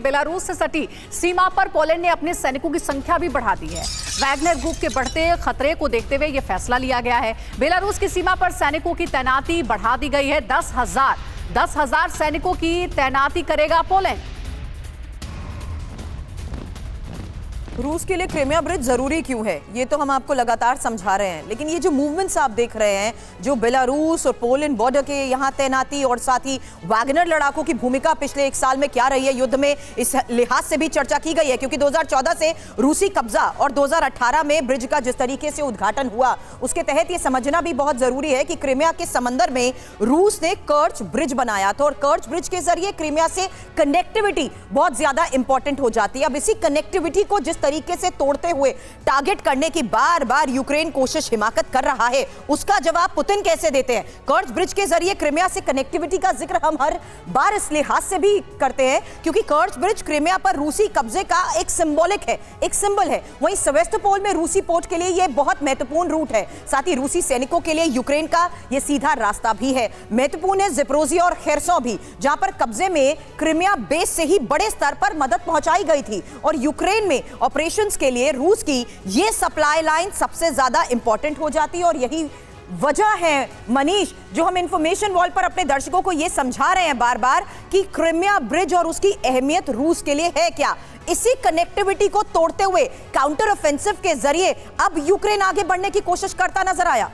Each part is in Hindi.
बेलारूस से सटी सीमा पर पोलैंड ने अपने सैनिकों की संख्या भी बढ़ा दी है। वैगनर ग्रुप के बढ़ते खतरे को देखते हुए यह फैसला लिया गया है। बेलारूस की सीमा पर सैनिकों की तैनाती बढ़ा दी गई है। 10,000 सैनिकों की तैनाती करेगा पोलैंड। रूस के लिए क्रीमिया ब्रिज जरूरी क्यों है, ये तो हम आपको लगातार समझा रहे हैं, लेकिन ये जो मूवमेंट्स आप देख रहे हैं, जो बेलारूस और पोलैंड बॉर्डर के यहाँ तैनाती और साथ ही वैगनर लड़ाकों की भूमिका पिछले 1 साल में क्या रही है युद्ध में, इस लिहाज से भी चर्चा की गई है। क्योंकि 2014 से रूसी कब्जा और 2018 में ब्रिज का जिस तरीके से उद्घाटन हुआ, उसके तहत ये समझना भी बहुत जरूरी है कि क्रीमिया के समंदर में रूस ने कर्च ब्रिज बनाया था और कर्च ब्रिज के जरिए क्रीमिया से कनेक्टिविटी बहुत ज्यादा इंपॉर्टेंट हो जाती है। अब इसी कनेक्टिविटी को जिस तरीके से तोड़ते हुए टारगेट करने की बार बार यूक्रेन कोशिश हिमाकत कर रहा है, उसका जवाब पुतिन कैसे देते हैं? कर्च ब्रिज के जरिए क्रीमिया से कनेक्टिविटी का जिक्र हम हर बार इस लिहाज से भी करते हैं क्योंकि कर्च ब्रिज क्रीमिया पर रूसी कब्जे का एक सिंबॉलिक है, एक सिंबल है। वहीं सेवेस्तोपोल में रूसी पोर्ट के लिए यह बहुत महत्वपूर्ण रूट है। साथ ही रूसी सैनिकों के लिए यूक्रेन का यह सीधा रास्ता भी है। महत्वपूर्ण है ज़ेपोरिज़िया और खेरसों भी, जहां पर कब्जे में क्रीमिया बेस से ही बड़े स्तर पर मदद पहुंचाई गई थी और यूक्रेन में ऑपरेशंस के लिए रूस की ये सप्लाई लाइन सबसे ज्यादा इंपॉर्टेंट हो जाती है। और यही वजह है मनीष, जो हम इंफॉर्मेशन वॉल पर अपने दर्शकों को ये समझा रहे हैं बार बार कि क्रीमिया ब्रिज और उसकी अहमियत रूस के लिए है क्या। इसी कनेक्टिविटी को तोड़ते हुए काउंटर ऑफेंसिव के जरिए अब यूक्रेन आगे बढ़ने की कोशिश करता नजर आया।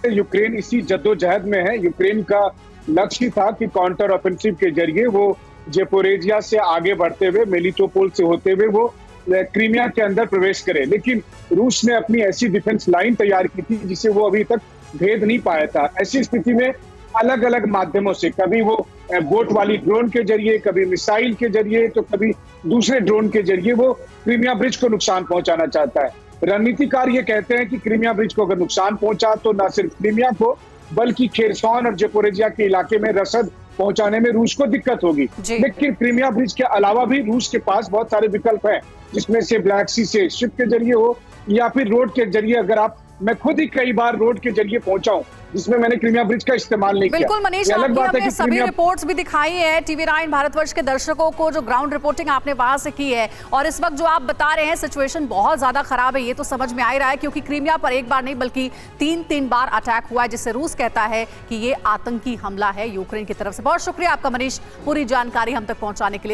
यूक्रेन इसी जद्दोजहद में है। यूक्रेन का लक्ष्य था कि काउंटर ऑफेंसिव के जरिए वो ज़ेपोरिज़िया से आगे बढ़ते हुए मेलिटोपोल से होते हुए वो क्रीमिया के अंदर प्रवेश करे, लेकिन रूस ने अपनी ऐसी डिफेंस लाइन तैयार की थी जिसे वो अभी तक भेद नहीं पाया था। ऐसी स्थिति में अलग अलग माध्यमों से, कभी वो बोट वाली ड्रोन के जरिए, कभी मिसाइल के जरिए, तो कभी दूसरे ड्रोन के जरिए वो क्रीमिया ब्रिज को नुकसान पहुंचाना चाहता है। रणनीतिकार ये कहते हैं कि क्रीमिया ब्रिज को अगर नुकसान पहुंचा तो न सिर्फ क्रीमिया को बल्कि खेरसोन और ज़ेपोरिज़िया के इलाके में रसद पहुंचाने में रूस को दिक्कत होगी। लेकिन क्रीमिया ब्रिज के अलावा भी रूस के पास बहुत सारे विकल्प हैं, जिसमें से ब्लैक सी से शिप के जरिए हो या फिर रोड के जरिए। अगर मैं खुद ही कई बार रोड के जरिए पहुंचा हूं जिसमें मैंने क्रीमिया ब्रिज का इस्तेमाल नहीं किया। बिल्कुल मनीष, आपने सभी रिपोर्ट्स भी दिखाई है TV9 भारतवर्ष के दर्शकों को, जो ग्राउंड रिपोर्टिंग आपने वहां से की है। और इस वक्त जो आप बता रहे हैं सिचुएशन बहुत ज्यादा खराब है, ये तो समझ में आ ही रहा है, क्योंकि क्रीमिया पर एक बार नहीं बल्कि 3 बार अटैक हुआ है, जिससे रूस कहता है कि ये आतंकी हमला है यूक्रेन की तरफ से। बहुत शुक्रिया आपका मनीष, पूरी जानकारी हम तक पहुंचाने के लिए।